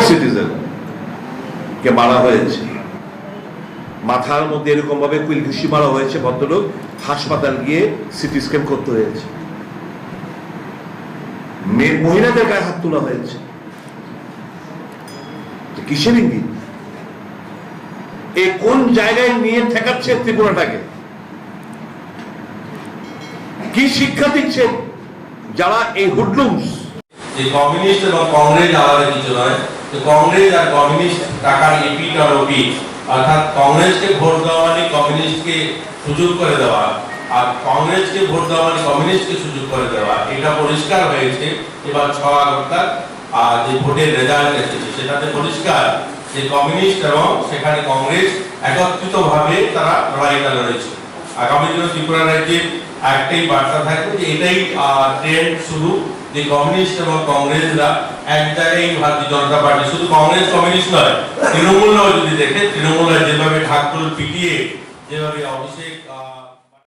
Citizen কে মারা হয়েছে, মাথার মধ্যে এরকম ভাবে কুইল ঘুষি মারা হয়েছে, ভদ্রলোক হাসপাতাল গিয়ে সিটি স্ক্যান করতে হয়েছে। মহিলাদের গায়ে হাত তোলা হয়েছে। কিসের ইঙ্গিত? কোন জায়গায় নিয়ে ঠেকাচ্ছে ত্রিপুরাটাকে? কি শিক্ষা দিচ্ছেন যারা এই হুডলুমস? কমিউনিস্ট এবং কংগ্রেস আলাদা কিছু নয়। কংগ্রেস আর কমিউনিস্ট টাকার এপিট আর ওপিট, অর্থাৎ কংগ্রেসকে ভোট দেওয়া মানে কমিউনিস্টকে সুযোগ করে দেওয়া, আর কংগ্রেসকে ভোট দেওয়া মানে কমিউনিস্টকে সুযোগ করে দেওয়া। এটা পরিষ্কার হয়েছে এবার 6 আগস্টার যে ভোটের রেজাল্ট এসেছে, সেটাতে পরিষ্কার যে কমিউনিস্ট এবং সেখানে কংগ্রেস একত্রিতভাবে তারা লড়াইটা লড়েছে। আগামী দিনে ত্রিপুরা রাজ্যে একটাই বার্তা থাকবে যে এটাই ট্রেন্ড শুরু, যে কমিউনিস্ট এবং কংগ্রেসরা এক জায়গায়, ভারতীয় জনতা পার্টি শুধু কংগ্রেস কমিউনিস্ট নয়, তৃণমূলরাও যদি দেখে, তৃণমূলরা যেভাবে ঠাকুর পিটিয়ে যেভাবে অভিষেক